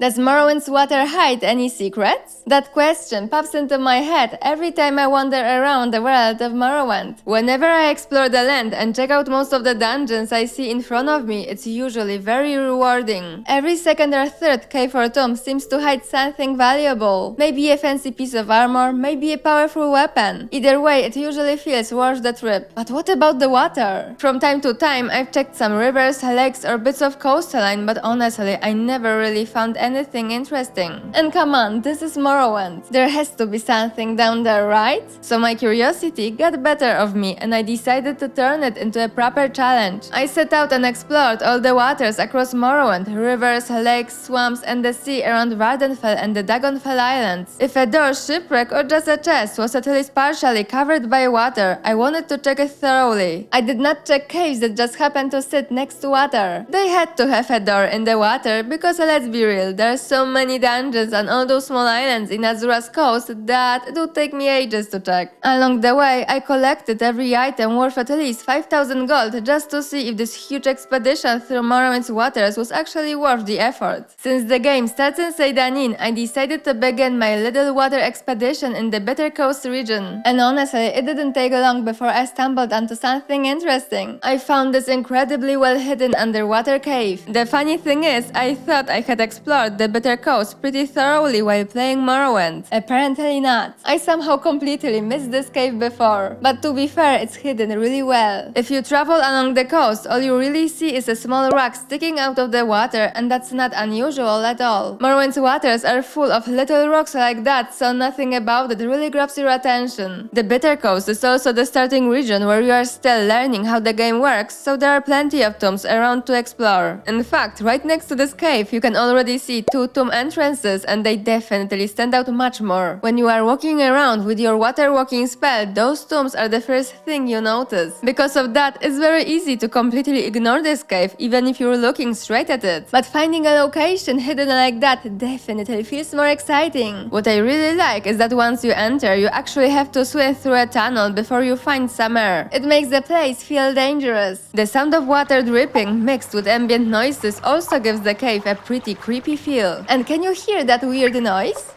Does Morrowind's water hide any secrets? That question pops into my head every time I wander around the world of Morrowind. Whenever I explore the land and check out most of the dungeons I see in front of me, it's usually very rewarding. Every second or third cave or tomb seems to hide something valuable. Maybe a fancy piece of armor, maybe a powerful weapon. Either way, it usually feels worth the trip. But what about the water? From time to time, I've checked some rivers, lakes, or bits of coastline, but honestly, I never really found anything interesting. And come on, this is Morrowind. There has to be something down there, right? So my curiosity got better of me and I decided to turn it into a proper challenge. I set out and explored all the waters across Morrowind, rivers, lakes, swamps, and the sea around Vardenfell and the Dagonfell Islands. If a door, shipwreck, or just a chest was at least partially covered by water, I wanted to check it thoroughly. I did not check caves that just happened to sit next to water. They had to have a door in the water because let's be real, there are so many dungeons on all those small islands in Azura's coast that it would take me ages to check. Along the way, I collected every item worth at least 5,000 gold just to see if this huge expedition through Morrowind's waters was actually worth the effort. Since the game starts in Seydanin, I decided to begin my little water expedition in the Bitter Coast region. And honestly, it didn't take long before I stumbled onto something interesting. I found this incredibly well hidden underwater cave. The funny thing is, I thought I had explored the Bitter Coast pretty thoroughly while playing Morrowind. Apparently not. I somehow completely missed this cave before. But to be fair, it's hidden really well. If you travel along the coast, all you really see is a small rock sticking out of the water, and that's not unusual at all. Morrowind's waters are full of little rocks like that, so nothing about it really grabs your attention. The Bitter Coast is also the starting region where you are still learning how the game works, so there are plenty of tombs around to explore. In fact, right next to this cave, you can already see two tomb entrances, and they definitely stand out much more. When you are walking around with your water walking spell, those tombs are the first thing you notice. Because of that, it's very easy to completely ignore this cave, even if you're looking straight at it. But finding a location hidden like that definitely feels more exciting. What I really like is that once you enter, you actually have to swim through a tunnel before you find some air. It makes the place feel dangerous. The sound of water dripping mixed with ambient noises also gives the cave a pretty creepy feel. And can you hear that weird noise?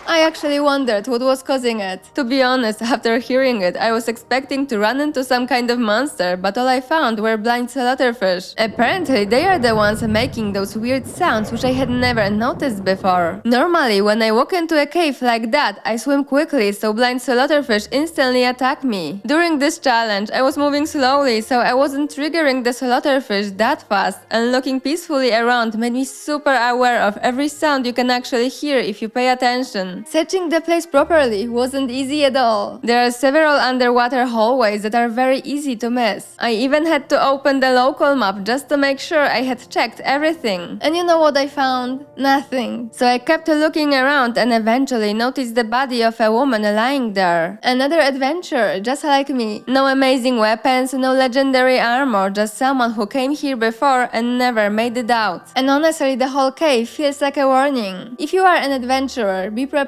I actually wondered what was causing it. To be honest, after hearing it, I was expecting to run into some kind of monster, but all I found were blind slaughterfish. Apparently, they are the ones making those weird sounds which I had never noticed before. Normally, when I walk into a cave like that, I swim quickly so blind slaughterfish instantly attack me. During this challenge, I was moving slowly so I wasn't triggering the slaughterfish that fast, and looking peacefully around made me super aware of every sound you can actually hear if you pay attention. Searching the place properly wasn't easy at all. There are several underwater hallways that are very easy to miss. I even had to open the local map just to make sure I had checked everything. And you know what I found? Nothing. So I kept looking around and eventually noticed the body of a woman lying there. Another adventurer, just like me. No amazing weapons, no legendary armor, just someone who came here before and never made it out. And honestly, the whole cave feels like a warning. If you are an adventurer, be prepared.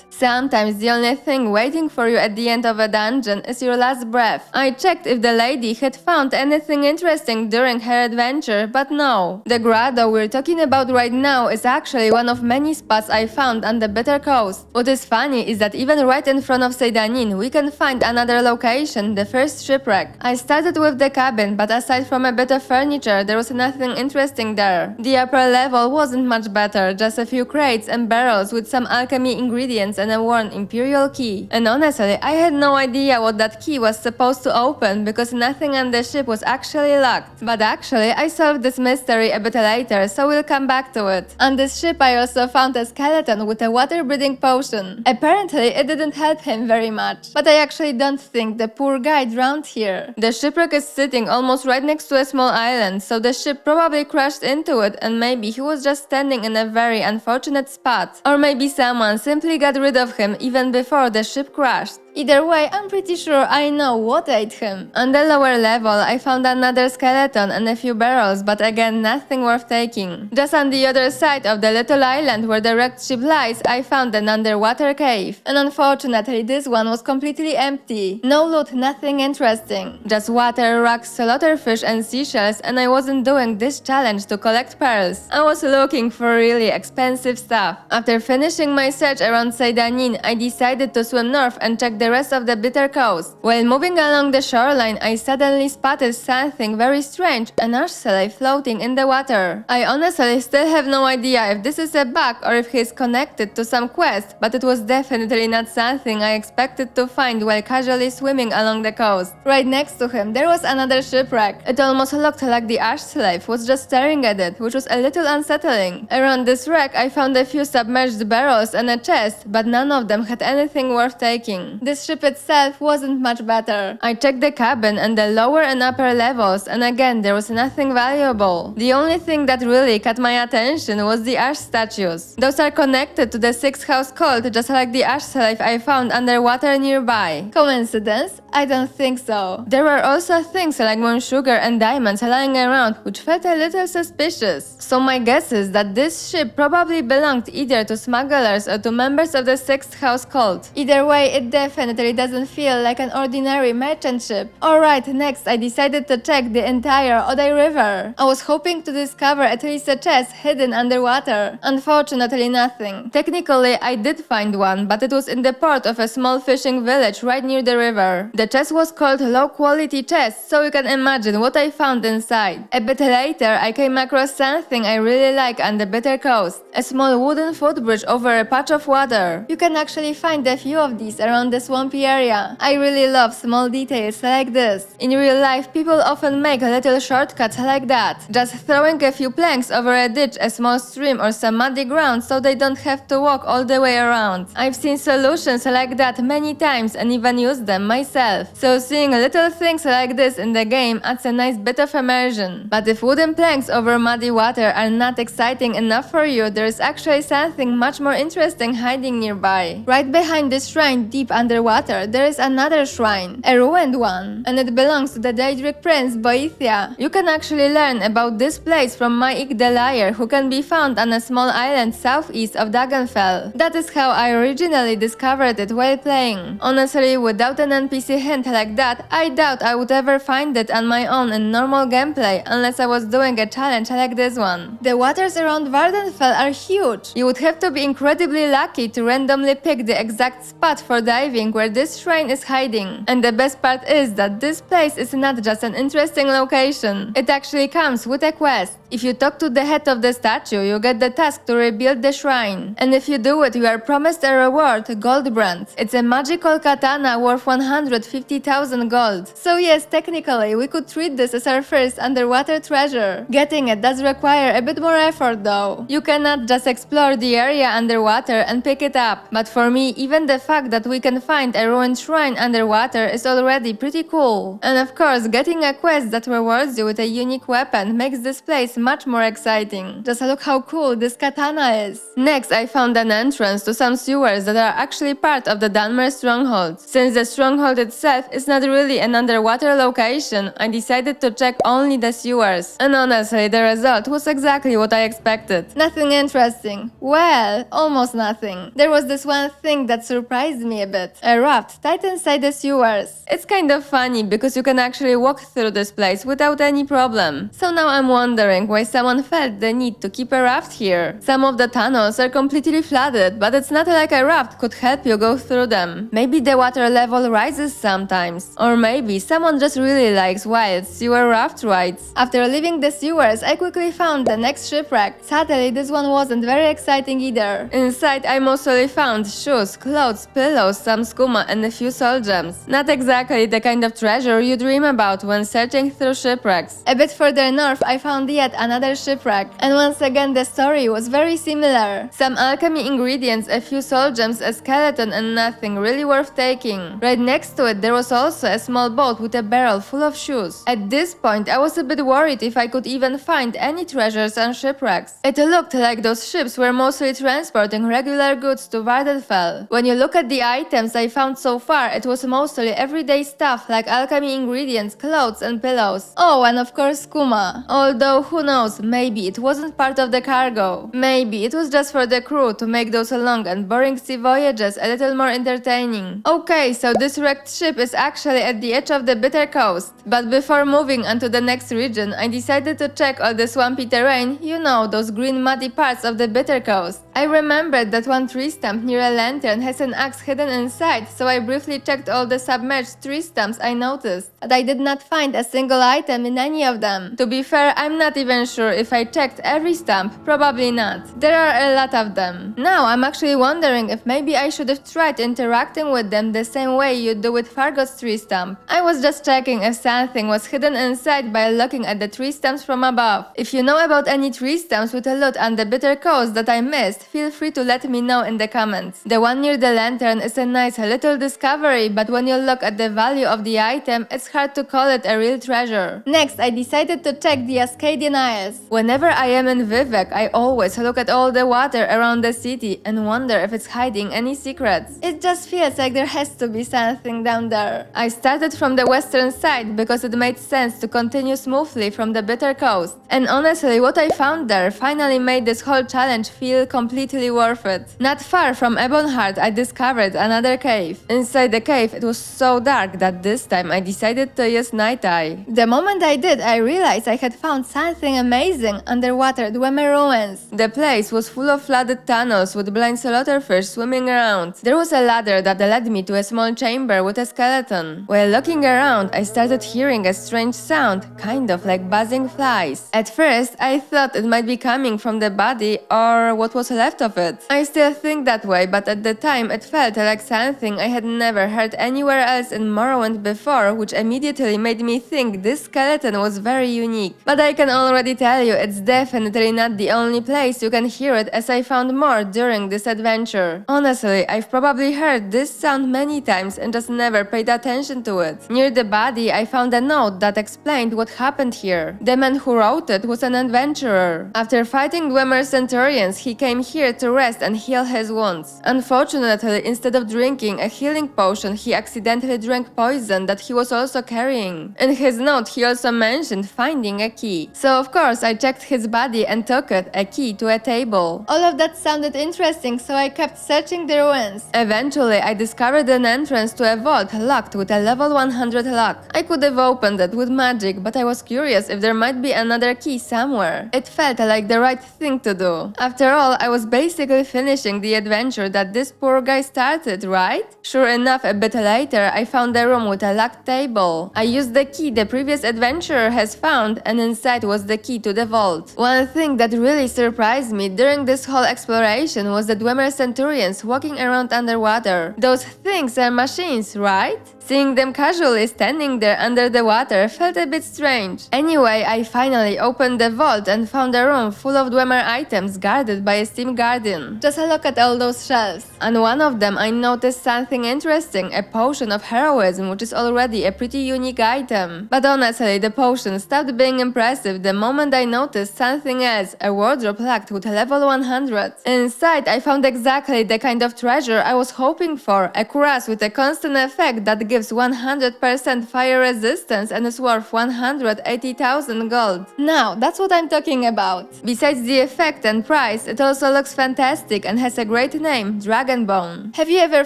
Sometimes the only thing waiting for you at the end of a dungeon is your last breath. I checked if the lady had found anything interesting during her adventure, but no. The grotto we're talking about right now is actually one of many spots I found on the Bitter Coast. What is funny is that even right in front of Seydanin, we can find another location, the first shipwreck. I started with the cabin, but aside from a bit of furniture, there was nothing interesting there. The upper level wasn't much better, just a few crates and barrels with some alchemy ingredients and a worn imperial key. And honestly, I had no idea what that key was supposed to open because nothing on the ship was actually locked. But actually, I solved this mystery a bit later, so we'll come back to it. On this ship, I also found a skeleton with a water-breathing potion. Apparently, it didn't help him very much. But I actually don't think the poor guy drowned here. The shipwreck is sitting almost right next to a small island, so the ship probably crashed into it and maybe he was just standing in a very unfortunate spot. Or maybe someone simply got rid of him even before the ship crashed. Either way, I'm pretty sure I know what ate him. On the lower level, I found another skeleton and a few barrels, but again, nothing worth taking. Just on the other side of the little island where the wrecked ship lies, I found an underwater cave. And unfortunately, this one was completely empty. No loot, nothing interesting. Just water, rocks, slaughterfish and seashells, and I wasn't doing this challenge to collect pearls. I was looking for really expensive stuff. After finishing my search around Seydanin, I decided to swim north and check the rest of the bitter coast. While moving along the shoreline, I suddenly spotted something very strange, an archslave floating in the water. I honestly still have no idea if this is a bug or if he is connected to some quest, but it was definitely not something I expected to find while casually swimming along the coast. Right next to him, there was another shipwreck. It almost looked like the archslave was just staring at it, which was a little unsettling. Around this wreck, I found a few submerged barrels and a chest, but none of them had anything worth taking. This ship itself wasn't much better. I checked the cabin and the lower and upper levels, and again there was nothing valuable. The only thing that really caught my attention was the ash statues. Those are connected to the sixth house cult, just like the ash slave I found underwater nearby. Coincidence? I don't think so. There were also things like moon sugar and diamonds lying around, which felt a little suspicious. So my guess is that this ship probably belonged either to smugglers or to members of the sixth house cult. Either way, it definitely doesn't feel like an ordinary merchant ship. Alright, next I decided to check the entire Odai River. I was hoping to discover at least a chest hidden underwater. Unfortunately, nothing. Technically, I did find one, but it was in the port of a small fishing village right near the river. The chest was called low quality chest, so you can imagine what I found inside. A bit later, I came across something I really like on the bitter coast. A small wooden footbridge over a patch of water. You can actually find a few of these around the swampy area. I really love small details like this. In real life, people often make little shortcuts like that. Just throwing a few planks over a ditch, a small stream or some muddy ground so they don't have to walk all the way around. I've seen solutions like that many times and even used them myself. So seeing little things like this in the game adds a nice bit of immersion. But if wooden planks over muddy water are not exciting enough for you, there is actually something much more interesting hiding nearby. Right behind this shrine, deep underwater, there is another shrine, a ruined one, and it belongs to the Daedric prince Boethia. You can actually learn about this place from Maik the Liar, who can be found on a small island southeast of Dagenfell. That is how I originally discovered it while playing. Honestly, without an NPC hint like that, I doubt I would ever find it on my own in normal gameplay unless I was doing a challenge like this one. The waters around Vardenfell are huge. You would have to be incredibly lucky to randomly pick the exact spot for diving where this shrine is hiding. And the best part is that this place is not just an interesting location. It actually comes with a quest. If you talk to the head of the statue, you get the task to rebuild the shrine. And if you do it, you are promised a reward, Goldbrand. It's a magical katana worth 150,000 gold. So yes, technically, we could treat this as our first underwater treasure. Getting it does require a bit more effort though. You cannot just explore the area underwater and pick it up. But for me, even the fact that we can find a ruined shrine underwater is already pretty cool. And of course, getting a quest that rewards you with a unique weapon makes this place much more exciting. Just look how cool this katana is. Next, I found an entrance to some sewers that are actually part of the Dunmer stronghold. Since the stronghold itself is not really an underwater location, I decided to check only the sewers. And honestly, the result was exactly what I expected. Nothing interesting. Well, almost nothing. There was this one thing that surprised me a bit. A raft tied inside the sewers. It's kind of funny because you can actually walk through this place without any problem. So now I'm wondering why someone felt the need to keep a raft here. Some of the tunnels are completely flooded, but it's not like a raft could help you go through them. Maybe the water level rises sometimes. Or maybe someone just really likes wild sewer raft rides. After leaving the sewers, I quickly found the next shipwreck. Sadly, this one wasn't very exciting either. Inside, I mostly found shoes, clothes, pillows, some skooma, and a few soul gems. Not exactly the kind of treasure you dream about when searching through shipwrecks. A bit further north, I found yet another shipwreck. And once again, the story was very similar. Some alchemy ingredients, a few soul gems, a skeleton, and nothing really worth taking. Right next to it, it, there was also a small boat with a barrel full of shoes. At this point, I was a bit worried if I could even find any treasures and shipwrecks. It looked like those ships were mostly transporting regular goods to Vardenfell. When you look at the items I found so far, it was mostly everyday stuff like alchemy ingredients, clothes, and pillows. Oh, and of course skooma. Although who knows, maybe it wasn't part of the cargo. Maybe it was just for the crew to make those long and boring sea voyages a little more entertaining. Okay, so this wrecked ship is actually at the edge of the Bitter Coast. But before moving on to the next region, I decided to check all the swampy terrain, you know, those green muddy parts of the Bitter Coast. I remembered that one tree stump near a lantern has an axe hidden inside, so I briefly checked all the submerged tree stumps I noticed. But I did not find a single item in any of them. To be fair, I'm not even sure if I checked every stump, probably not. There are a lot of them. Now I'm actually wondering if maybe I should have tried interacting with them the same way you do with Fargo's tree stump. I was just checking if something was hidden inside by looking at the tree stumps from above. If you know about any tree stumps with a loot on the Bitter Coast that I missed, feel free to let me know in the comments. The one near the lantern is a nice little discovery, but when you look at the value of the item, it's hard to call it a real treasure. Next, I decided to check the Ascadian Isles. Whenever I am in Vivec, I always look at all the water around the city and wonder if it's hiding any secrets. It just feels like there has to be something down there. I started from the western side because it made sense to continue smoothly from the Bitter Coast. And honestly, what I found there finally made this whole challenge feel completely worth it. Not far from Ebonheart, I discovered another cave. Inside the cave, it was so dark that this time I decided to use night eye. The moment I did, I realized I had found something amazing underwater Dwemer ruins. The place was full of flooded tunnels with blind slaughterfish swimming around. There was a ladder that led me to a small chamber with a skeleton. While looking around, I started hearing a strange sound, kind of like buzzing flies. At first, I thought it might be coming from the body or what was left of it. I still think that way, but at the time it felt like something I had never heard anywhere else in Morrowind before, which immediately made me think this skeleton was very unique. But I can already tell you it's definitely not the only place you can hear it, as I found more during this adventure. Honestly, I've probably heard this sound many times and just never paid attention to it. Near the body, I found a note that explained what happened here. The man who wrote it was an adventurer. After fighting Dwemer centurions, he came here to rest and heal his wounds. Unfortunately, instead of drinking a healing potion, he accidentally drank poison that he was also carrying. In his note, he also mentioned finding a key. So of course, I checked his body and took it, a key to a table. All of that sounded interesting, so I kept searching the ruins. Eventually, I discovered an entrance to a vault locked with a level 100 lock. I could have opened it with magic, but I was curious if there might be another key somewhere. It felt like the right thing to do. After all, I was basically finishing the adventure that this poor guy started, right? Sure enough, a bit later, I found a room with a locked table. I used the key the previous adventurer has found, and inside was the key to the vault. One thing that really surprised me during this whole exploration was the Dwemer centurions walking around underwater. Those things are machines, right? Seeing them casually standing there under the water felt a bit strange. Anyway, I finally opened the vault and found a room full of Dwemer items guarded by a steam guardian. Just look at all those shelves. On one of them I noticed something interesting, a potion of heroism, which is already a pretty unique item. But honestly, the potion stopped being impressive the moment I noticed something else, a wardrobe locked with level 100. Inside I found exactly the kind of treasure I was hoping for, a cuirass with a constant effect that gives 100% fire resistance and is worth 180,000 gold. Now, that's what I'm talking about. Besides the effect and price, it also looks fantastic and has a great name, Dragonbone. Have you ever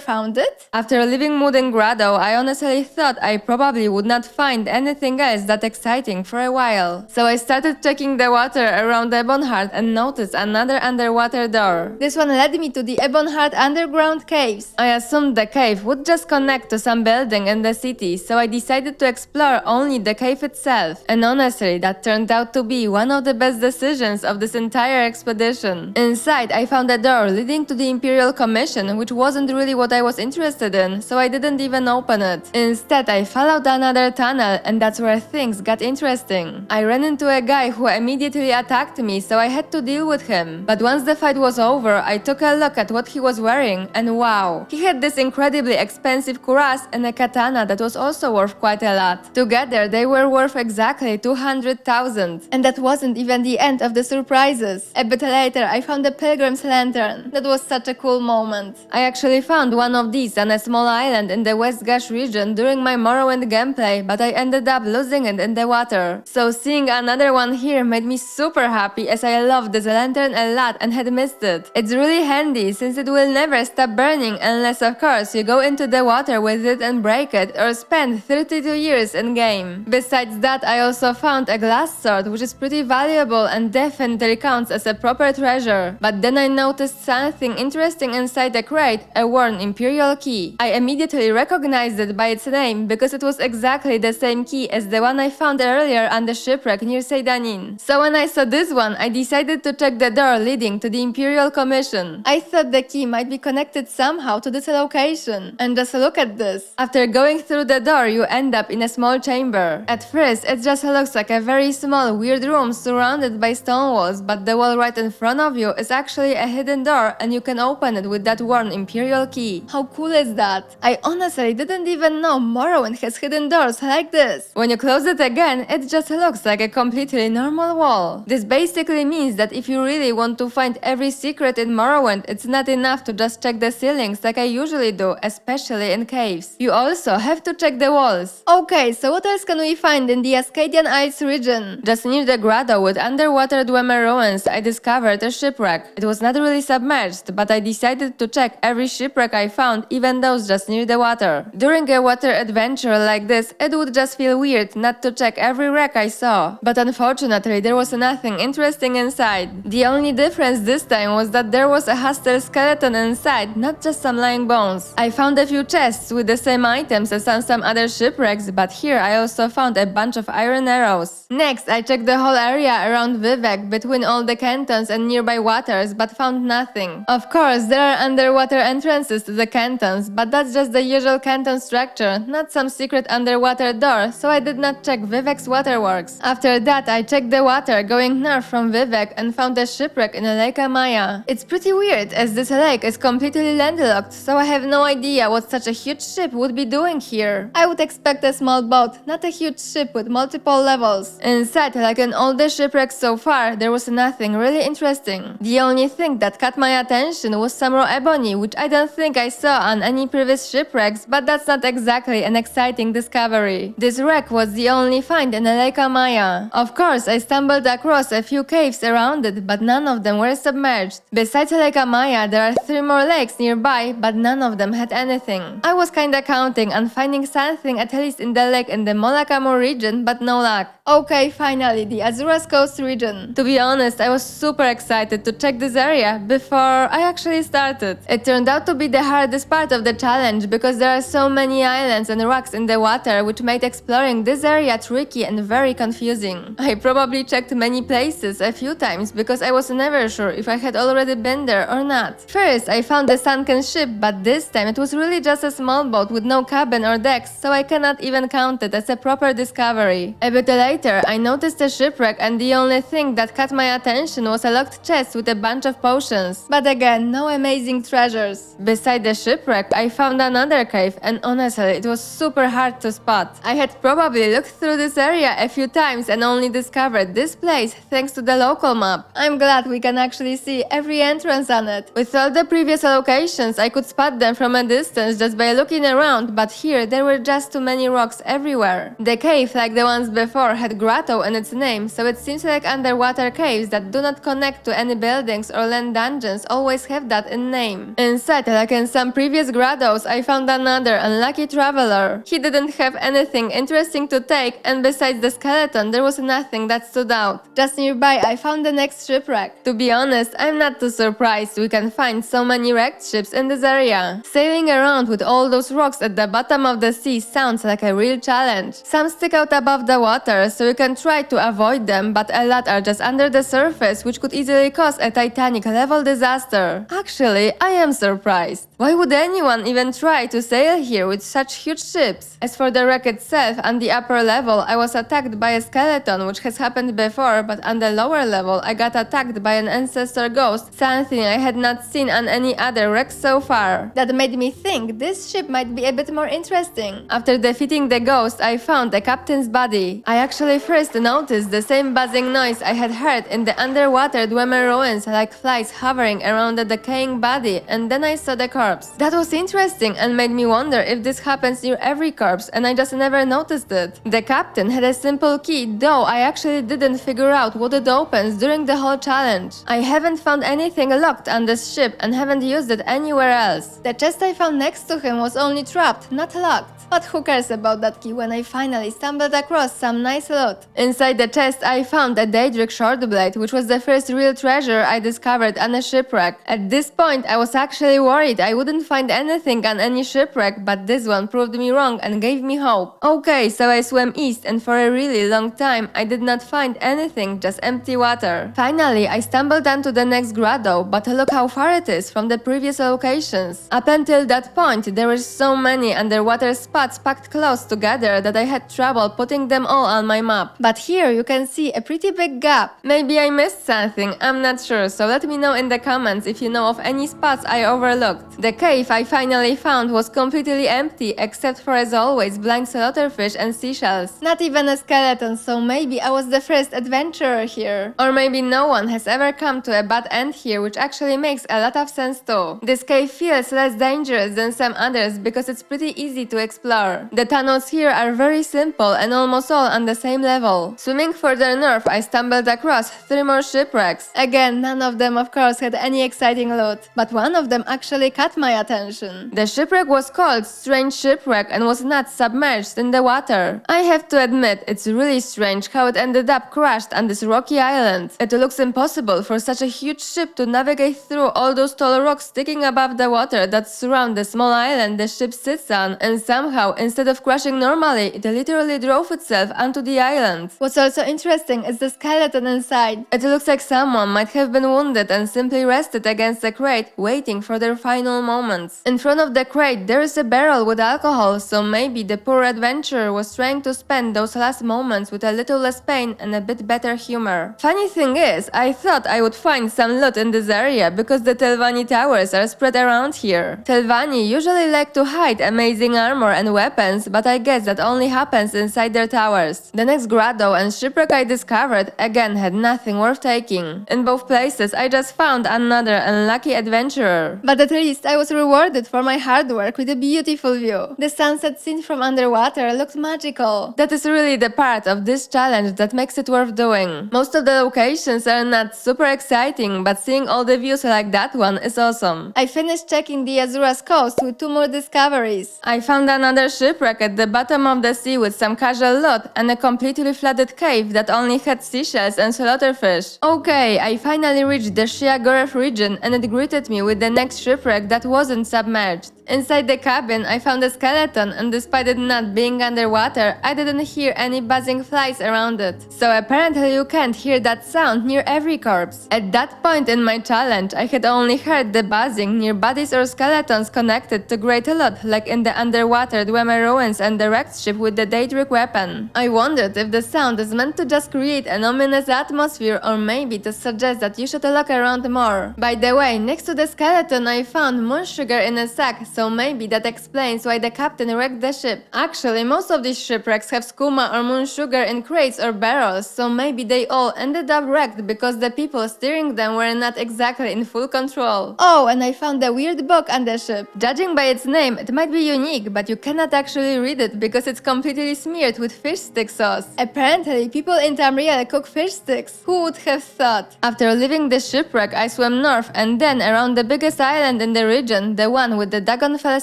found it? After leaving Mudengrado, I honestly thought I probably would not find anything else that exciting for a while. So I started checking the water around Ebonheart and noticed another underwater door. This one led me to the Ebonheart underground caves. I assumed the cave would just connect to some building in the city, so I decided to explore only the cave itself. And honestly, that turned out to be one of the best decisions of this entire expedition. Inside, I found a door leading to the Imperial Commission, which wasn't really what I was interested in, so I didn't even open it. Instead, I followed another tunnel, and that's where things got interesting. I ran into a guy who immediately attacked me, so I had to deal with him. But once the fight was over, I took a look at what he was wearing, and wow, he had this incredibly expensive cuirass and a katana katana that was also worth quite a lot. Together, they were worth exactly 200,000. And that wasn't even the end of the surprises. A bit later, I found a pilgrim's lantern. That was such a cool moment. I actually found one of these on a small island in the West Gash region during my Morrowind gameplay, but I ended up losing it in the water. So seeing another one here made me super happy, as I loved this lantern a lot and had missed it. It's really handy since it will never stop burning unless of course you go into the water with it and break it or spend 32 years in game. Besides that, I also found a glass sword, which is pretty valuable and definitely counts as a proper treasure. But then I noticed something interesting inside the crate, a worn imperial key. I immediately recognized it by its name because it was exactly the same key as the one I found earlier on the shipwreck near Seydanin. So when I saw this one, I decided to check the door leading to the Imperial Commission. I thought the key might be connected somehow to this location. And just look at this. After going through the door, you end up in a small chamber. At first, it just looks like a very small, weird room surrounded by stone walls, but the wall right in front of you is actually a hidden door and you can open it with that worn Imperial key. How cool is that? I honestly didn't even know Morrowind has hidden doors like this. When you close it again, it just looks like a completely normal wall. This basically means that if you really want to find every secret in Morrowind, it's not enough to just check the ceilings like I usually do, especially in caves. You also have to check the walls. Okay, so what else can we find in the Ascadian Isles region? Just near the grotto with underwater Dwemer ruins, I discovered a shipwreck. It was not really submerged, but I decided to check every shipwreck I found, even those just near the water. During a water adventure like this, it would just feel weird not to check every wreck I saw. But unfortunately, there was nothing interesting inside. The only difference this time was that there was a hostile skeleton inside, not just some lying bones. I found a few chests with the same items as on some other shipwrecks, but here I also found a bunch of iron arrows. Next, I checked the whole area around Vivek, between all the cantons and nearby waters, but found nothing. Of course, there are underwater entrances to the cantons, but that's just the usual canton structure, not some secret underwater door, so I did not check Vivek's waterworks. After that, I checked the water going north from Vivek and found a shipwreck in Lake Maya. It's pretty weird, as this lake is completely landlocked, so I have no idea what such a huge ship would be doing here. I would expect a small boat, not a huge ship with multiple levels. Inside, like in all the shipwrecks so far, there was nothing really interesting. The only thing that caught my attention was some raw ebony, which I don't think I saw on any previous shipwrecks, but that's not exactly an exciting discovery. This wreck was the only find in Lake Maya. Of course, I stumbled across a few caves around it, but none of them were submerged. Besides Lake Maya, there are 3 more lakes nearby, but none of them had anything. I was kinda counting on finding something at least in the lake in the Molakamur region, but no luck. Okay, finally, the Azuras Coast region. To be honest, I was super excited to check this area before I actually started. It turned out to be the hardest part of the challenge because there are so many islands and rocks in the water, which made exploring this area tricky and very confusing. I probably checked many places a few times because I was never sure if I had already been there or not. First, I found a sunken ship, but this time it was really just a small boat with no cabin or decks, so I cannot even count it as a proper discovery. A bit later, I noticed a shipwreck, and the only thing that caught my attention was a locked chest with a bunch of potions. But again, no amazing treasures. Beside the shipwreck, I found another cave, and honestly, it was super hard to spot. I had probably looked through this area a few times and only discovered this place thanks to the local map. I'm glad we can actually see every entrance on it. With all the previous locations, I could spot them from a distance just by looking around, but here there were just too many rocks everywhere. The cave, like the ones before, had grotto in its name, so it seems like underwater caves that do not connect to any buildings or land dungeons always have that in name. Inside, like in some previous grottos, I found another unlucky traveler. He didn't have anything interesting to take, and besides the skeleton, there was nothing that stood out. Just nearby, I found the next shipwreck. To be honest, I'm not too surprised we can find so many wrecked ships in this area. Sailing around with all those rocks at the bottom of the sea sounds like a real challenge. Some stick out above the water, so you can try to avoid them, but a lot are just under the surface, which could easily cause a Titanic-level disaster. Actually, I am surprised. Why would anyone even try to sail here with such huge ships? As for the wreck itself, on the upper level, I was attacked by a skeleton, which has happened before, but on the lower level, I got attacked by an ancestor ghost, something I had not seen on any other wreck so far. That made me think this ship might be a bit more interesting. After defeating the ghost, I found the captain's body. I actually first noticed the same buzzing noise I had heard in the underwater Dwemer ruins, like flies hovering around the decaying body, and then I saw the corpse. That was interesting and made me wonder if this happens near every corpse, and I just never noticed it. The captain had a simple key, though I actually didn't figure out what it opens during the whole challenge. I haven't found anything locked on this ship and haven't used it anywhere else. The chest I found next to him was only trapped, not locked. But who cares about that key when I finally stumbled across some nice loot. Inside the chest I found a Daedric short blade, which was the first real treasure I discovered on a shipwreck. At this point I was actually worried I wouldn't find anything on any shipwreck, but this one proved me wrong and gave me hope. Okay, so I swam east and for a really long time I did not find anything, just empty water. Finally I stumbled onto the next grotto, but look how far it is from the previous locations. Up until that point there were so many underwater spots packed close together that I had trouble putting them all on my map. But here you can see a pretty big gap. Maybe I missed something, I'm not sure, so let me know in the comments if you know of any spots I overlooked. The cave I finally found was completely empty, except for, as always, blind slaughterfish and seashells. Not even a skeleton, so maybe I was the first adventurer here. Or maybe no one has ever come to a bad end here, which actually makes a lot of sense too. This cave feels less dangerous than some others because it's pretty easy to explore. The tunnels here are very simple and almost all on the same level. Swimming further north, I stumbled across 3 more shipwrecks. Again, none of them of course had any exciting loot, but one of them actually caught my attention. The shipwreck was called Strange Shipwreck and was not submerged in the water. I have to admit, it's really strange how it ended up crashed on this rocky island. It looks impossible for such a huge ship to navigate through all those tall rocks sticking above the water that surround the small island the ship sits on, and somehow, instead of crashing normally, it literally drove itself onto the island. What's also interesting is the skeleton inside. It looks like someone might have been wounded and simply rested against the crate, waiting for their final moments. In front of the crate there is a barrel with alcohol, so maybe the poor adventurer was trying to spend those last moments with a little less pain and a bit better humor. Funny thing is, I thought I would find some loot in this area because the Telvanni towers are spread around here. Telvanni usually like to hide amazing armor and weapons, but I guess that only happens inside their towers. The next grotto and shipwreck I discovered again had nothing worth taking. In both places I just found another unlucky adventurer. But at least I was rewarded for my hard work with a beautiful view. The sunset scene from underwater looked magical. That is really the part of this challenge that makes it worth doing. Most of the locations are not super exciting, but seeing all the views like that one is awesome. I finished checking the Azura's coast with 2 more discoveries. I found another shipwreck at the bottom of the sea with some casual loot and a completely flooded cave that only had seashells and slaughterfish. Okay, I finally reached the Shiagoref region and it greeted me with the next shipwreck that wasn't submerged. Inside the cabin, I found a skeleton, and despite it not being underwater, I didn't hear any buzzing flies around it. So apparently you can't hear that sound near every corpse. At that point in my challenge, I had only heard the buzzing near bodies or skeletons connected to great loot, like in the underwater Dwemer ruins and the wrecked ship with the Daedric weapon. I wondered if the sound is meant to just create an ominous atmosphere or maybe to suggest that you should look around more. By the way, next to the skeleton I found moon sugar in a sack, so maybe that explains why the captain wrecked the ship. Actually, most of these shipwrecks have skooma or moon sugar in crates or barrels, so maybe they all ended up wrecked because the people steering them were not exactly in full control. Oh, and I found a weird book on the ship. Judging by its name, it might be unique, but you cannot actually read it because it's completely smeared with fish stick sauce. Apparently, people in Tamriel cook fish sticks. Who would have thought? After leaving the shipwreck, I swam north and then around the biggest island in the region, the one with the Dragonfell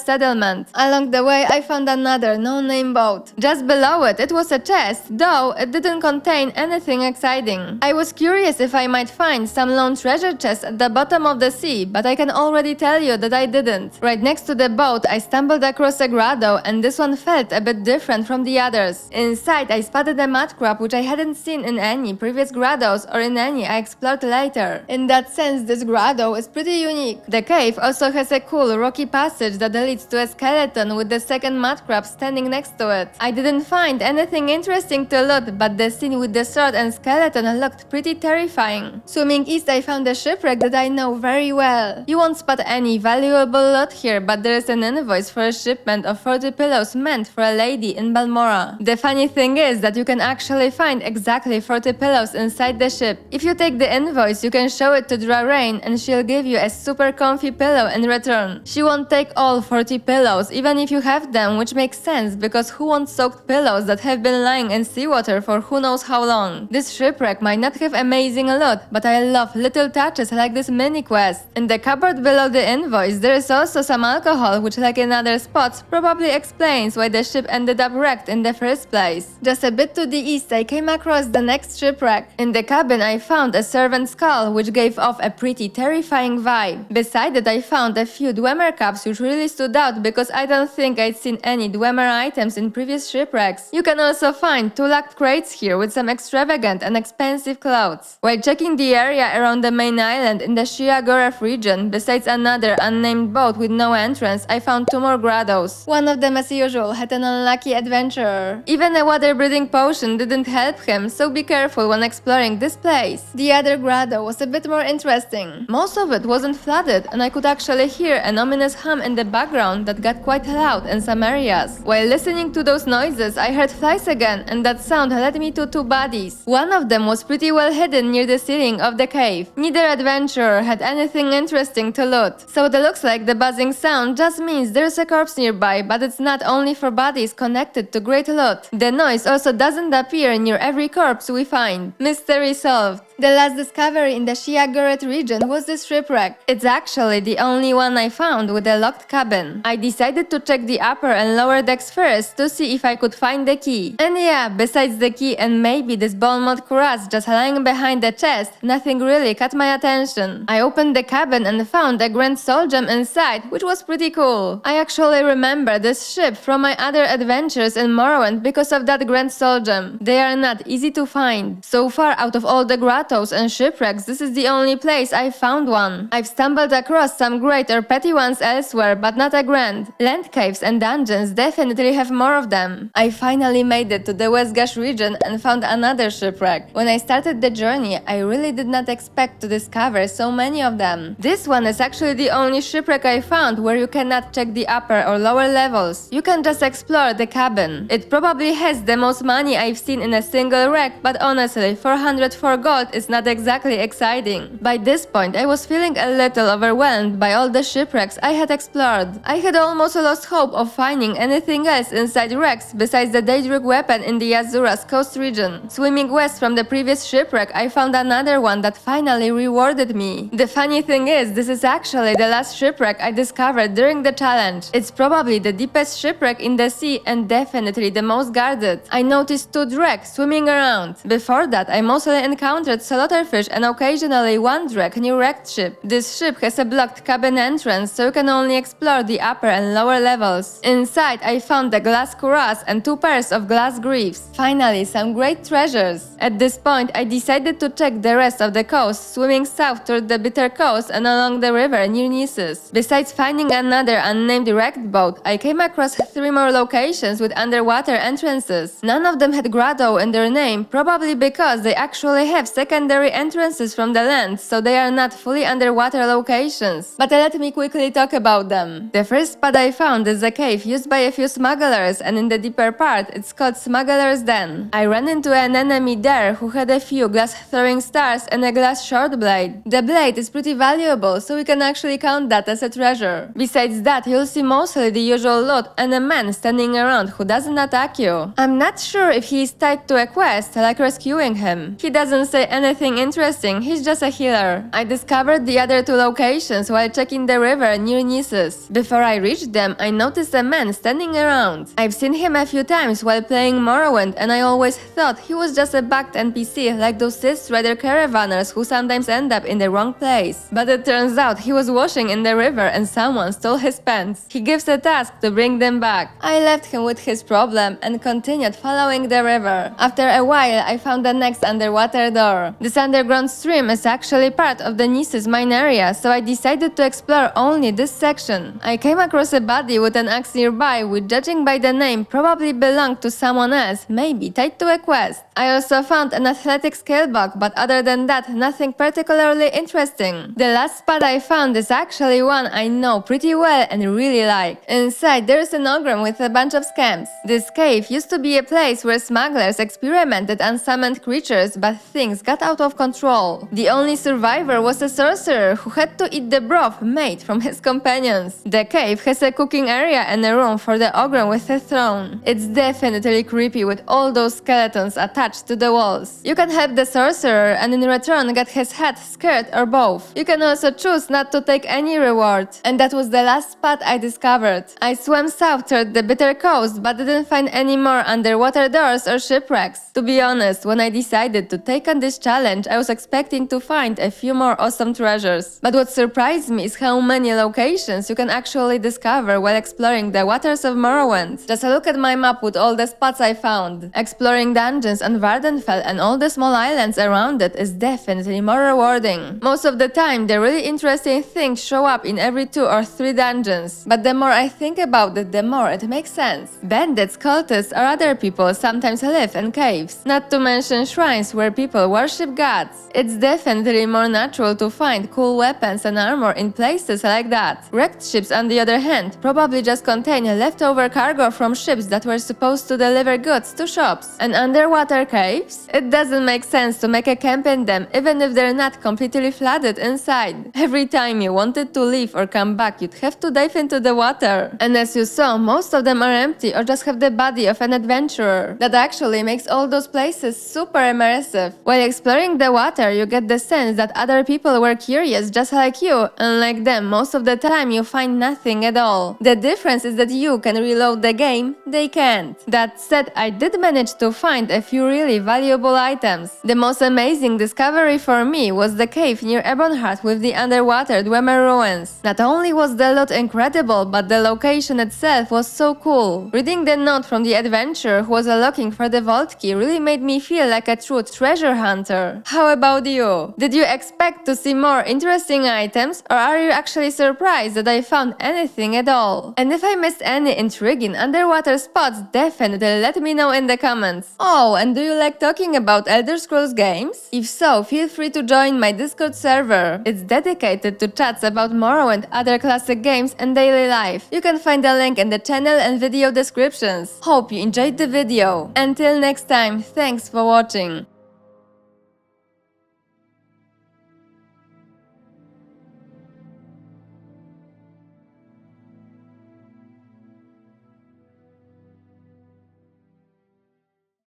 settlement. Along the way, I found another no-name boat. Just below it, it was a chest, though it didn't contain anything exciting. I was curious if I might find some lone treasure chest at the bottom of the sea, but I can already tell you that I didn't. Right next to the boat, I stumbled across a grotto, and this one felt a bit different from the others. Inside, I spotted a mud crab which I hadn't seen in any previous grottos or in any I explored later. In that sense, this grotto is pretty unique. The cave also has a cool rocky passage that leads to a skeleton with the second mud crab standing next to it. I didn't find anything interesting to loot, but the scene with the sword and skeleton looked pretty terrifying. Swimming east, I found a shipwreck that I know very well. You won't spot any valuable loot here, but there is an invoice for a shipment of 40 pillows meant for a lady in Balmora. The funny thing is that you can actually find exactly 40 pillows inside the ship. If you take the invoice, you can show it to Drarain and she'll give you a super comfy pillow in return. She won't take all 40 pillows, even if you have them, which makes sense because who wants soaked pillows that have been lying in seawater for who knows how long? This shipwreck might not have amazing loot, but I love little touches like this mini quest. In the cupboard below the invoice, there is also some alcohol, which like in other spots, probably explains why the ship ended up wrecked in the first place. Just a bit to the east, I came across the next shipwreck. In the cabin, I found a servant's skull, which gave off a pretty terrifying vibe. Beside it, I found a few Dwemer cups, which really stood out because I don't think I'd seen any Dwemer items in previous shipwrecks. You can also find 2 locked crates here with some extravagant and expensive clothes. While checking the area around the main island in the Shiagoref region, besides another unnamed boat with no entrance, I found 2 more grottos. One of them, as usual, had an unlucky adventurer. Even a water-breathing potion didn't help him, so be careful when exploring this place. The other grotto was a bit more interesting. Most of it wasn't flooded, and I could actually hear an ominous hum in the background that got quite loud in some areas. While listening to those noises, I heard flies again, and that sound led me to 2 bodies. One of them was pretty well hidden near the ceiling of the cave. Neither adventurer had anything interesting to loot, so it looks like the buzzing sound just means there's a corpse nearby, but it's not only for bodies connected to great loot. The noise also doesn't appear near every corpse we find. Mystery solved. The last discovery in the Shiagoret region was this shipwreck. It's actually the only one I found with a locked cabin. I decided to check the upper and lower decks first to see if I could find the key. And yeah, besides the key and maybe this bone mod cuirass just lying behind the chest, nothing really caught my attention. I opened the cabin and found a grand soul gem inside, which was pretty cool. I actually remember this ship from my other adventures in Morrowind because of that grand soul gem. They are not easy to find. So far, out of all the grottos and shipwrecks, this is the only place I've found one. I've stumbled across some great or petty ones elsewhere, but not a grand. Land caves and dungeons definitely have more of them. I finally made it to the Westgash region and found another shipwreck. When I started the journey, I really did not expect to discover so many of them. This one is actually the only shipwreck I found where you cannot check the upper or lower levels. You can just explore the cabin. It probably has the most money I've seen in a single wreck, but honestly, 404 gold is not exactly exciting. By this point, I was feeling a little overwhelmed by all the shipwrecks I had explored. I had almost lost hope of finding anything else inside wrecks besides the Daedric weapon in the Azura's coast region. Swimming west from the previous shipwreck, I found another one that finally rewarded me. The funny thing is, this is actually the last shipwreck I discovered during the challenge. It's probably the deepest shipwreck in the sea and definitely the most guarded. I noticed 2 drakes swimming around. Before that, I mostly encountered slaughterfish and occasionally 1 drake near wrecked ship. This ship has a blocked cabin entrance, so you can only explore the upper and lower levels. Inside, I found a glass cuirass and 2 pairs of glass greaves. Finally, some great treasures. At this point, I decided to check the rest of the coast, swimming south toward the Bitter Coast and along the river near Nisus. Besides finding another unnamed wrecked boat, I came across 3 more locations with underwater entrances. None of them had grotto in their name, probably because they actually have secondary entrances from the land, so they are not fully underwater locations. But let me quickly talk about them. The first spot I found is a cave used by a few smugglers, and in the deeper part, it's called Smuggler's Den. I ran into an enemy there who had a few glass-throwing stars and a glass short blade. The blade is pretty valuable, so we can actually count that as a treasure. Besides that, you'll see mostly the usual loot and a man standing around who doesn't attack you. I'm not sure if he is tied to a quest, like rescuing him. He doesn't say anything interesting, he's just a healer. I discovered the other two locations while checking the river near Nisus. Before I reached them, I noticed a man standing around. I've seen him a few times while playing Morrowind, and I always thought he was just a bugged NPC like those Sith Rider caravanners who sometimes end up in the wrong place. But it turns out he was washing in the river and someone stole his pants. He gives a task to bring them back. I left him with his problem and continued following the river. After a while, I found the next underwater door. This underground stream is actually part of the Nisus mine area, so I decided to explore only this section. I came across a body with an axe nearby, which, judging by the name, probably belonged to someone else, maybe tied to a quest. I also found an athletic scale bug, but other than that, nothing particularly interesting. The last spot I found is actually one I know pretty well and really like. Inside, there is an ogre with a bunch of scams. This cave used to be a place where smugglers experimented on summoned creatures, but things got out of control. The only survivor was a sorcerer who had to eat the broth made from his companions. The cave has a cooking area and a room for the ogre with a throne. It's definitely creepy with all those skeletons attached to the walls. You can help the sorcerer and in return get his head, skirt, or both. You can also choose not to take any reward. And that was the last spot I discovered. I swam south toward the bitter coast but didn't find any more underwater doors or shipwrecks. To be honest, when I decided to take on this challenge, I was expecting to find a few more awesome treasures. But what surprised me is how many locations you can actually discover while exploring the waters of Morrowind. Just look at my map with all the spots I found. Exploring dungeons on Vardenfell and all the small islands around it is definitely more rewarding. Most of the time, the really interesting things show up in every 2 or 3 dungeons. But the more I think about it, the more it makes sense. Bandits, cultists, or other people sometimes live in caves. Not to mention shrines where people worship gods. It's definitely more natural to find cool weapons and armor in places like that. Wrecked ships, on the other hand, probably just contain leftover cargo from ships that were supposed to deliver goods to shops. And underwater caves? It doesn't make sense to make a camp in them even if they're not completely flooded inside. Every time you wanted to leave or come back, you'd have to dive into the water. And as you saw, most of them are empty or just have the body of an adventurer. That actually makes all those places super immersive. While exploring the water, you get the sense that other people were curious just like you, and like them, most of the time you find nothing at all. The difference is that you can reload the game, they can't. That said, I did manage to find a few really valuable items. The most amazing discovery for me was the cave near Ebonheart with the underwater Dwemer ruins. Not only was the loot incredible, but the location itself was so cool. Reading the note from the adventurer who was looking for the vault key really made me feel like a true treasure hunter. How about you? Did you expect to see more interesting items, or are you actually surprised that I found anything at all? And if I missed any intriguing underwater spots, definitely let me know in the comments. Oh, and do you like talking about Elder Scrolls games? If so, feel free to join my Discord server. It's dedicated to chats about Morrowind, other classic games, and daily life. You can find a link in the channel and video descriptions. Hope you enjoyed the video. Until next time, thanks for watching.